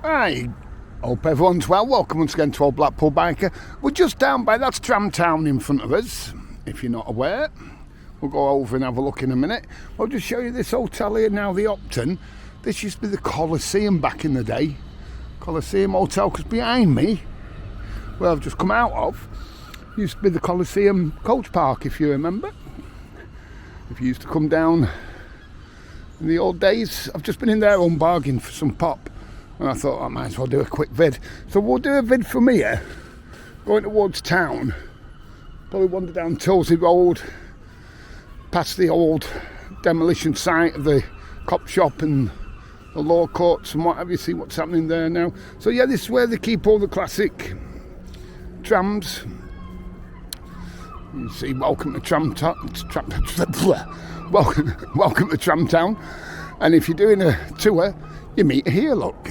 Hi, hope everyone's well. Welcome once again to Old Blackpool Biker. We're just down by, that's Tramtown in front of us, if you're not aware. We'll go over and have a look in a minute. I'll just show you this hotel here now, the Upton. This used to be the Coliseum back in the day. Coliseum Hotel, because behind me, where I've just come out of, used to be the Coliseum coach park, if you remember. If you used to come down in the old days. I've just been in there on bargain for some pop. And I thought I might as well do a quick vid. So we'll do a vid from here, going towards town. Probably wander down Tollsy Road, past the old demolition site of the cop shop and the law courts and what have you. See what's happening there now. So yeah, this is where they keep all the classic trams. You see, welcome to welcome to Tramtown. And if you're doing a tour, you meet here, look.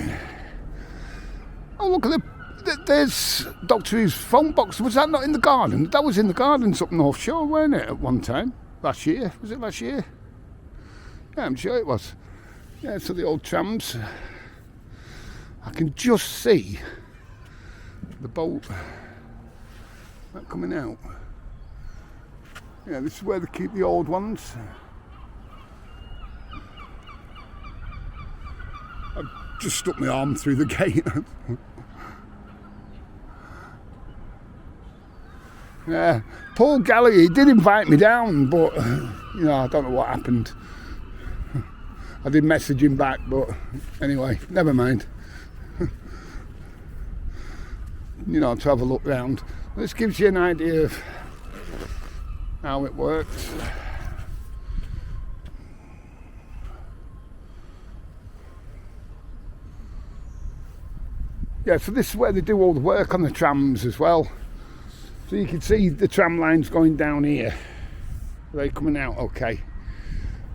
Oh, look at there's Doctor Who's phone box. Was that not in the garden? That was in the gardens up North Shore, weren't it, at one time? Last year. Was it last year? Yeah, I'm sure it was. Yeah, so the old trams. I can just see the boat coming out. Yeah, this is where they keep the old ones. I've just stuck my arm through the gate. Yeah, Paul Gallagher, he did invite me down, but you know, I don't know what happened. I did message him back, but anyway, never mind. You know, to have a look round. This gives you an idea of how it works. Yeah, so this is where they do all the work on the trams as well. So you can see the tram lines going down here. They're coming out okay.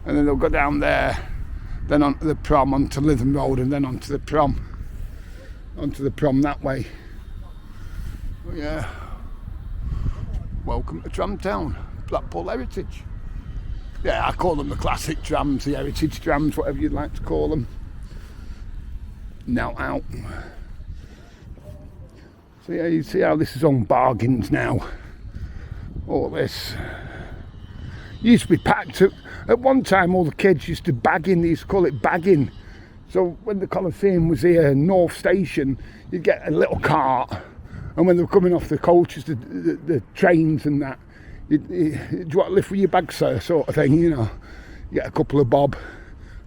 And then they'll go down there, then onto the prom, onto Lytham Road, and then onto the prom. Onto the prom that way. Oh yeah. Welcome to Tramtown, Blackpool Heritage. Yeah, I call them the classic trams, the heritage trams, whatever you'd like to call them. Now out. So yeah, you see how this is on bargains now. All this. Used to be packed. At one time all the kids used to bag in, they used to call it bagging. So when the Coliseum was here, North Station, you'd get a little cart. And when they were coming off the coaches, the trains and that, do you want to lift with your bag, sir, sort of thing, you know. You get a couple of bob,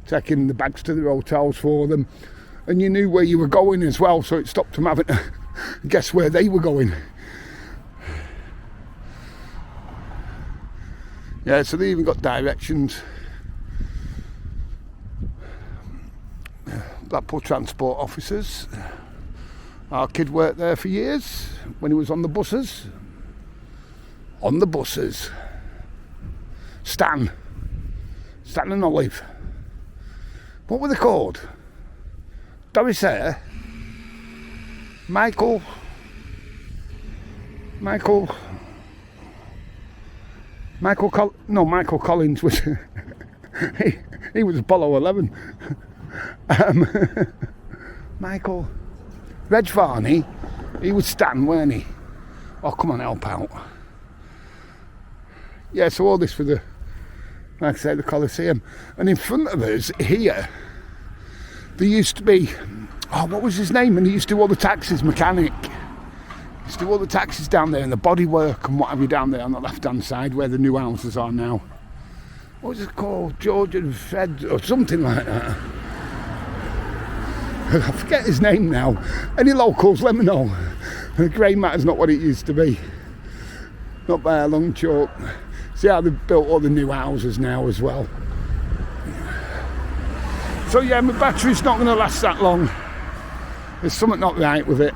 taking the bags to the hotels for them. And you knew where you were going as well, so it stopped them having to guess where they were going. Yeah, so they even got directions. Blackpool Transport Officers. Our kid worked there for years when he was on the buses. On the buses. Stan and Olive. What were they called? Doris Hare? Michael Collins was he was Apollo 11. Michael Reg Varney, he was Stan, weren't he? Oh, come on, help out. Yeah, so all this for the, like I say, the Coliseum. And in front of us here, there used to be, what was his name? And he used to do all the taxis, mechanic. He used to do all the taxis down there and the bodywork and what have you down there on the left-hand side where the new houses are now. What was it called? George and Fred or something like that. I forget his name now. Any locals, let me know. The grey matter's not what it used to be. Not by a long chalk. See how they've built all the new houses now as well. So yeah, my battery's not going to last that long. There's something not right with it.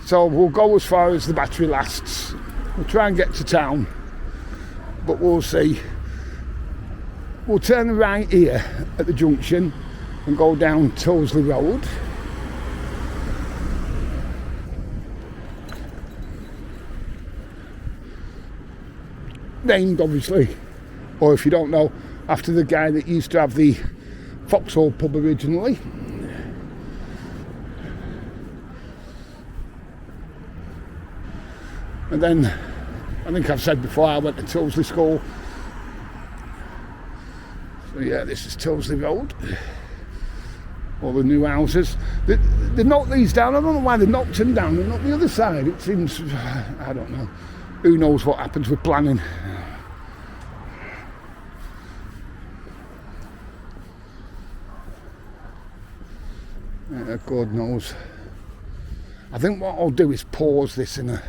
So we'll go as far as the battery lasts. We'll try and get to town. But we'll see. We'll turn right here at the junction and go down Tollsy Road. Named, obviously, or if you don't know, after the guy that used to have the Foxhole pub originally. And then, I think I've said before, I went to Tyldesley School. So yeah, this is Tyldesley Road. All the new houses. They knocked these down. I don't know why they knocked them down. They knocked the other side. It seems, I don't know. Who knows what happens with planning. God knows. I think what I'll do is pause this in a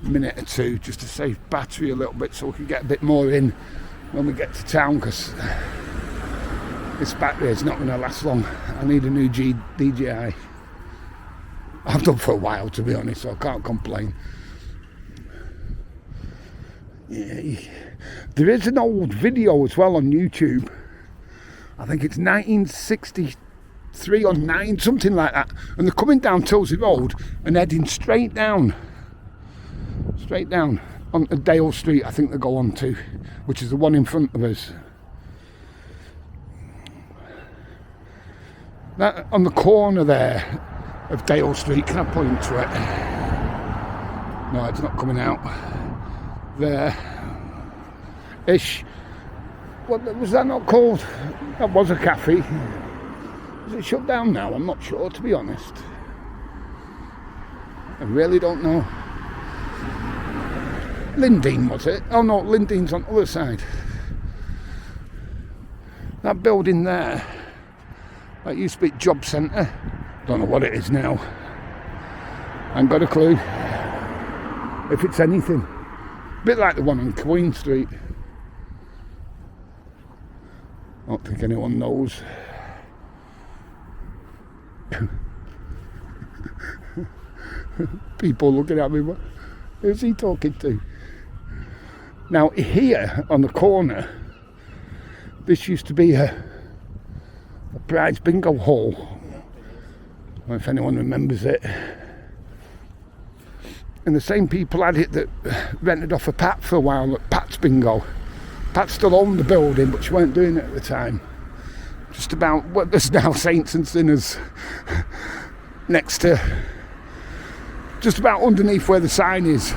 minute or two just to save battery a little bit so we can get a bit more in when we get to town, because this battery is not going to last long. I need a new DJI. I've done for a while, to be honest, so I can't complain. Yeah. There is an old video as well on YouTube. I think it's 1963 or 9, something like that. And they're coming down Tyldesley Road and heading straight down on Dale Street, I think they go on to, which is the one in front of us. That on the corner there of Dale Street, can I point to it? No, it's not coming out. There ish. What was that not called? That was a cafe. Is it shut down now? I'm not sure, to be honest. I really don't know. Lindeen, was it? Oh no, Lindeen's on the other side. That building there, that used to be job centre. Don't know what it is now. I ain't got a clue. If it's anything. A bit like the one on Queen Street. I don't think anyone knows. People looking at me, who's he talking to? Now here on the corner, this used to be a prize bingo hall. I don't know if anyone remembers it. And the same people had it that rented off a Pat for a while at Pat's Bingo. Pat still owned the building, but she weren't doing it at the time. Just about what there's now Saints and Sinners next to, just about underneath where the sign is.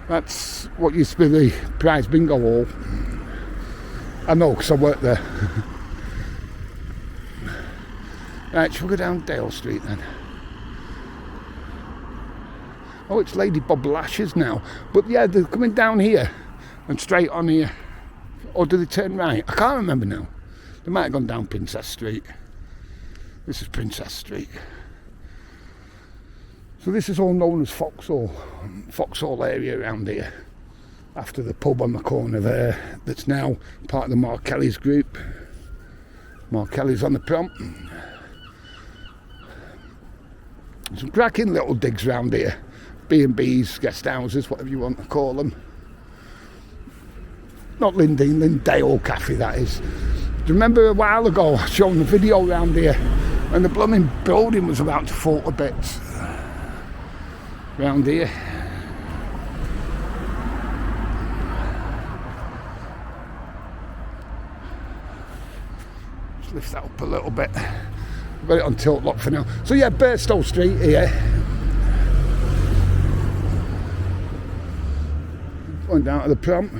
That's what used to be the prize bingo hall. I know, because I worked there. Right, shall we go down Dale Street then? Oh, it's Lady Bob Lash's now. But yeah, they're coming down here and straight on here. Or do they turn right? I can't remember now. They might have gone down Princess Street. This is Princess Street. So this is all known as Foxhall area around here. After the pub on the corner there, that's now part of the Mark Kelly's group. Mark Kelly's on the prompt. Some cracking little digs around here. B&Bs, guest houses, whatever you want to call them. Not Lindeen, Lindale Café, that is. Do you remember a while ago I showed a video around here and the blooming building was about to fall to bits around here. Just lift that up a little bit. I've got it on tilt lock for now. So yeah, Burstow Street here. Going down to the prompt.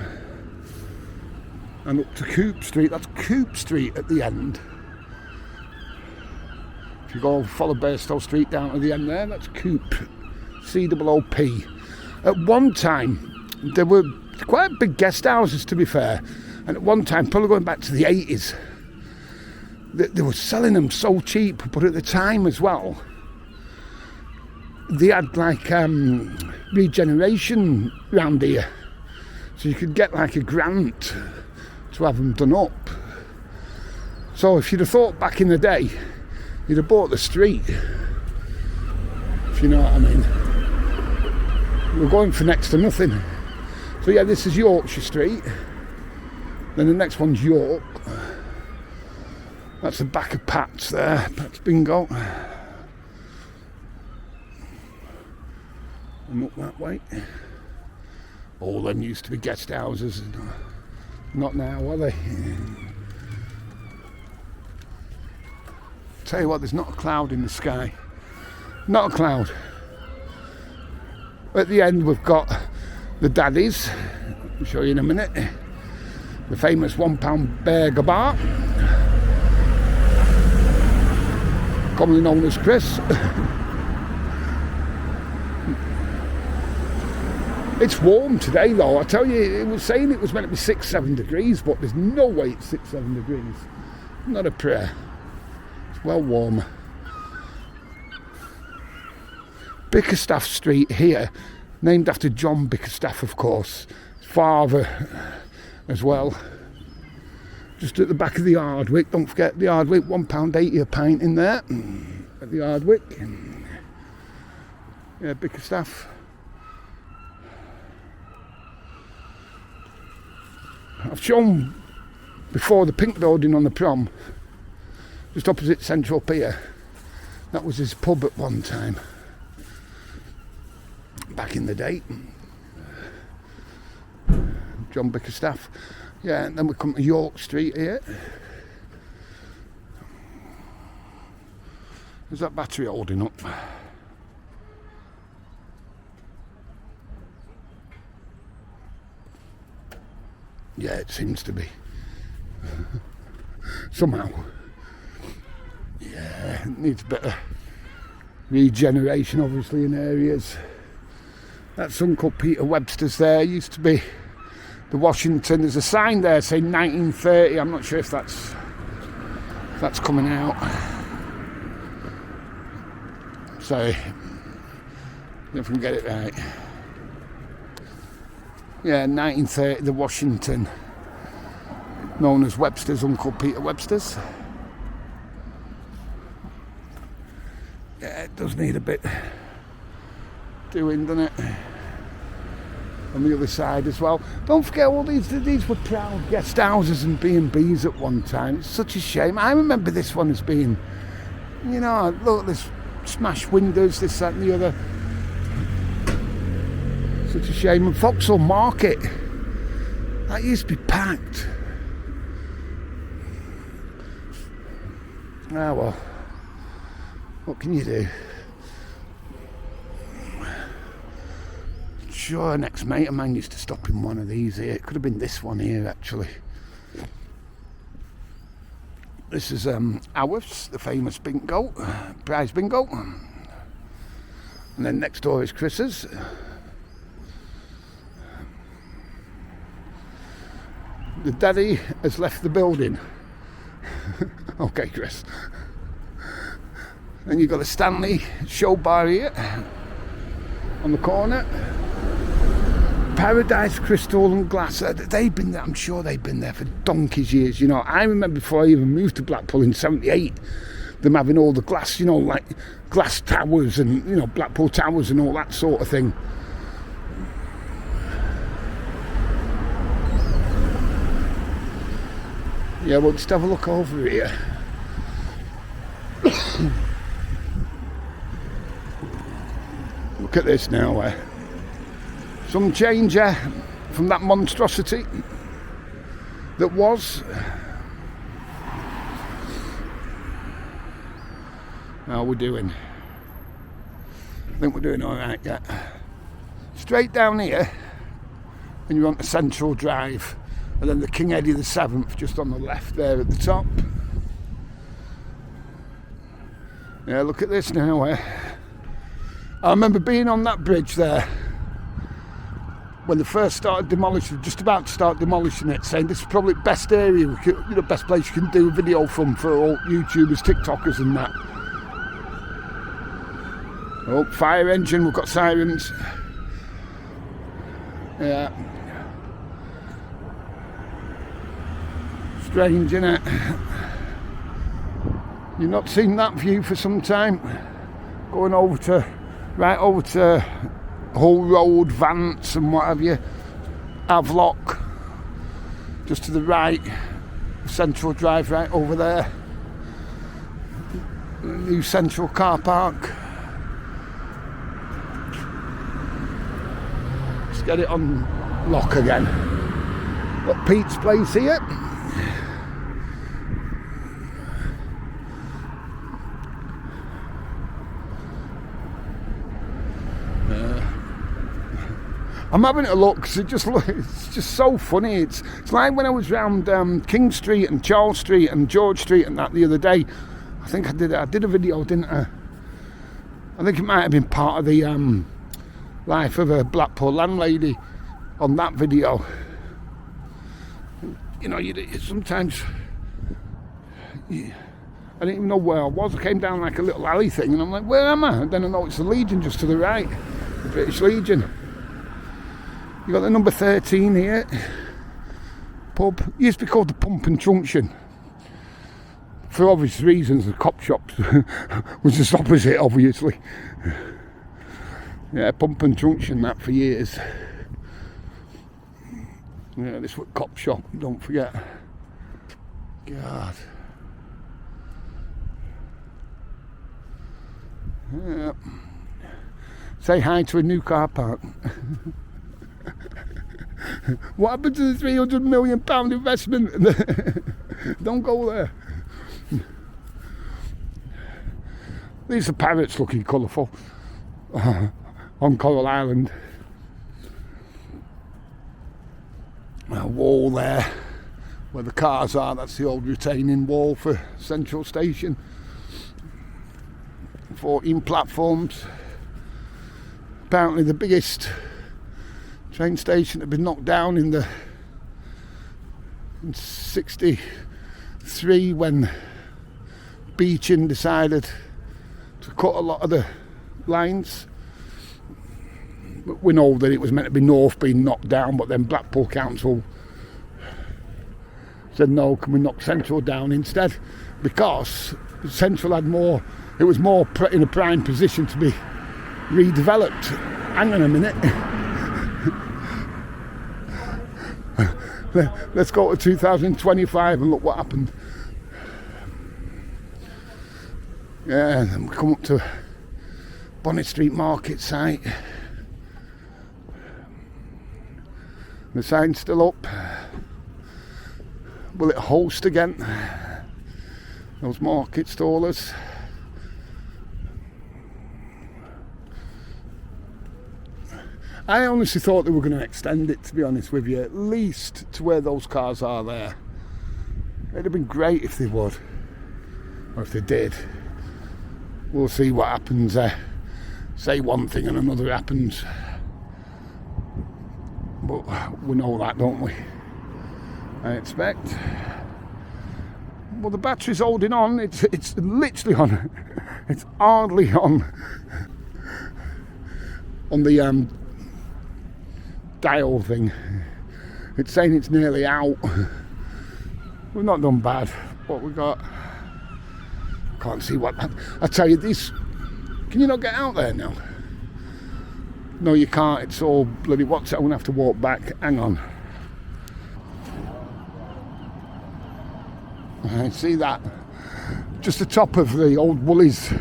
And up to Coop Street. That's Coop Street at the end. If you go follow Burstow Street down to the end there, that's Coop. C-O-O-P. At one time, there were quite big guest houses, to be fair. And at one time, probably going back to the 80s, they were selling them so cheap. But at the time as well, they had like regeneration round here. So you could get like a grant to have them done up. So if you'd have thought back in the day, you'd have bought the street, if you know what I mean. We're going for next to nothing. So yeah, this is Yorkshire Street. Then the next one's York. That's the back of Pat's there, Pat's Bingo. And up that way. All them used to be guest houses. Not now, are they? Tell you what, there's not a cloud in the sky. Not a cloud. At the end we've got the daddies, I'll show you in a minute, the famous £1 burger bar, commonly known as Chris. It's warm today though, I tell you, it was saying it was meant to be 6-7 degrees, but there's no way it's 6-7 degrees. Not a prayer. It's well warm. Bickerstaff Street here, named after John Bickerstaff, of course. His father as well. Just at the back of the Hardwick, don't forget the Hardwick, £1.80 a pint in there at the Hardwick. Yeah, Bickerstaff. I've shown before the pink building on the prom, just opposite Central Pier. That was his pub at one time, back in the day. John Bickerstaff. Yeah, and then we come to York Street here. Is that battery holding up? Yeah, it seems to be. Somehow. Yeah, it needs a bit of regeneration, obviously, in areas. That's Uncle Peter Webster's there. Used to be the Washington. There's a sign there saying 1930. I'm not sure if that's coming out. Sorry, if we can get it right. Yeah, 1930, the Washington, known as Webster's, Uncle Peter Webster's. Yeah, it does need a bit doing, doesn't it? On the other side as well. Don't forget, all these were proud guest houses and B&Bs at one time. It's such a shame. I remember this one as being, you know, look at this, smashed windows, this, that and the other. Such a shame. And Vauxhall Market, that used to be packed. Ah well, what can you do? Sure, an ex-mate of mine used to stop in one of these here. It could have been this one here actually. This is ours, the famous bingo, prize bingo. And then next door is Chris's. The daddy has left the building. Okay, Chris. Then you've got a Stanley show bar here on the corner. Paradise Crystal and Glass. They've been there, I'm sure they've been there for donkey's years. You know, I remember before I even moved to Blackpool in '78, them having all the glass, you know, like glass towers and, you know, Blackpool Towers and all that sort of thing. Yeah, we'll just have a look over here. Look at this now. Some change from that monstrosity that was. How are we doing? I think we're doing all right, yeah. Straight down here, and you're on the Central Drive. And then the King Eddie VII just on the left there at the top. Yeah, look at this now. I remember being on that bridge there when they first started demolishing, just about to start demolishing it, saying this is probably the best area, best place you can do a video from for all YouTubers, TikTokers and that. Oh, fire engine, we've got sirens. Yeah. Strange, innit? You've not seen that view for some time. Going right over to Hull Road, Vance and what have you. Havelock, just to the right. Central Drive right over there. New Central car park. Let's get it on lock again. Got Pete's place here. I'm having a look because it's just so funny. It's like when I was round King Street and Charles Street and George Street and that the other day. I think I did a video, didn't I? I think it might have been part of the life of a Blackpool landlady on that video. You know, sometimes I didn't even know where I was. I came down like a little alley thing and I'm like, where am I? And then I know it's the Legion just to the right, the British Legion. You got the number 13 here, pub. It used to be called the Pump and Junction. For obvious reasons, the cop shop was just opposite, obviously. Yeah, Pump and Junction, that for years. Yeah, this was cop shop, don't forget. God. Yeah. Say hi to a new car park. What happened to the £300 million investment? Don't go there. These are parrots looking colourful on Coral Island. A wall there where the cars are, that's the old retaining wall for Central Station. 14 platforms. Apparently the biggest train station had been knocked down in 63 when Beeching decided to cut a lot of the lines. But we know that it was meant to be North being knocked down, but then Blackpool Council said no, can we knock Central down instead? Because Central had more, it was more in a prime position to be redeveloped. Hang on a minute. Let's go to 2025 and look what happened. Yeah, and then we come up to Bonny Street Market site. The sign's still up. Will it host again? Those market stallers. I honestly thought they were going to extend it, to be honest with you, at least to where those cars are there. It'd have been great if they would, or if they did. We'll see what happens there. Say one thing and another happens. But we know that, don't we? I expect. Well, the battery's holding on. It's literally on. It's hardly on the dial thing. It's saying it's nearly out. We've not done bad. What we got? Can't see what. I tell you, this. Can you not get out there now? No, you can't. It's all bloody. What's it? I'm gonna have to walk back. Hang on. I see that. Just the top of the old Woolies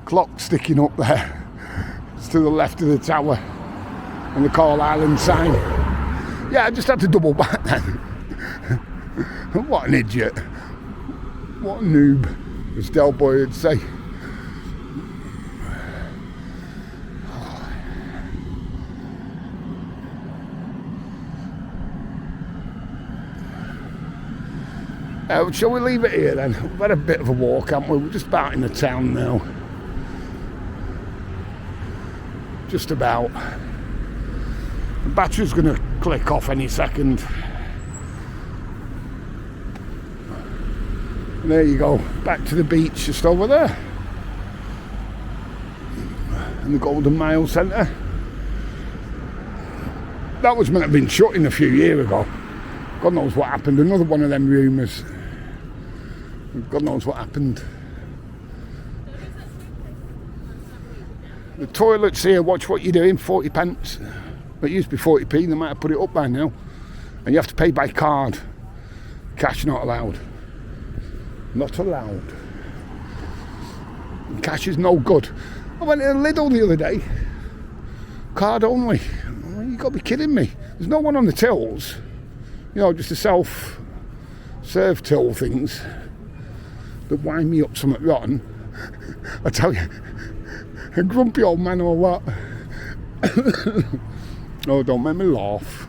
clock sticking up there. It's to the left of the tower and the Coral Island sign. Yeah, I just had to double back then. What an idiot. What a noob, as Del Boy would say. Shall we leave it here then? We've had a bit of a walk, haven't we? We're just about in the town now. Just about. The battery's going to click off any second. And there you go, back to the beach just over there. And the Golden Mile Centre. That was meant to have been shut in a few years ago. God knows what happened. Another one of them rumours. God knows what happened. The toilets here, watch what you're doing, 40 pence. It used to be 40p, they might have put it up by now. And you have to pay by card. Cash not allowed. Not allowed. And cash is no good. I went to Lidl the other day. Card only. You got to be kidding me. There's no one on the tills. You know, just the self-serve till things that wind me up something rotten. I tell you, a grumpy old man or what. Oh, don't make me laugh.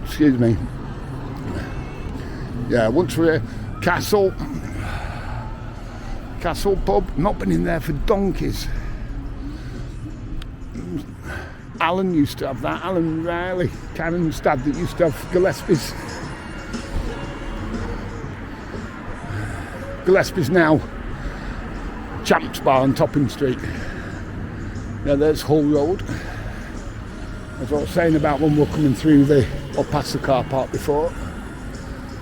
Excuse me. Yeah, once we're at Castle pub, not been in there for donkeys. Alan used to have that. Alan Riley, Canon's dad, that used to have Gillespie's. Gillespie's now Champs Bar on Topping Street. Yeah, there's Hull Road. As I was saying about when we were coming through or past the car park before.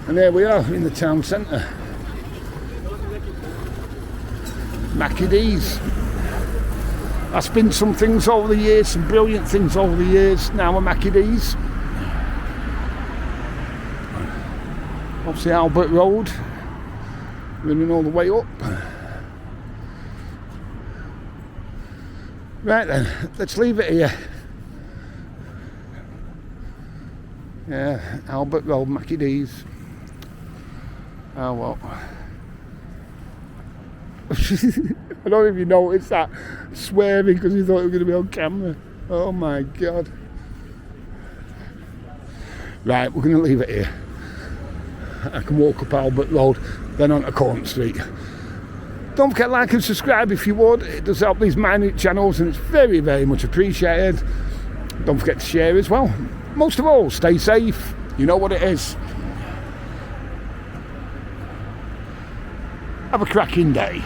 And there we are in the town centre. Mackie D's. That's been some things over the years, some brilliant things over the years. Now a Mackie D's. Obviously Albert Road, running all the way up. Right then, let's leave it here. Yeah, Albert Road, Mackie D's. Oh well. I don't know if you noticed that swearing because he thought it was going to be on camera. Oh my God. Right, we're going to leave it here. I can walk up Albert Road, then on to Corn Street. Don't forget to like and subscribe if you would. It does help these minute channels and it's very, very much appreciated. Don't forget to share as well. Most of all, stay safe. You know what it is. Have a cracking day.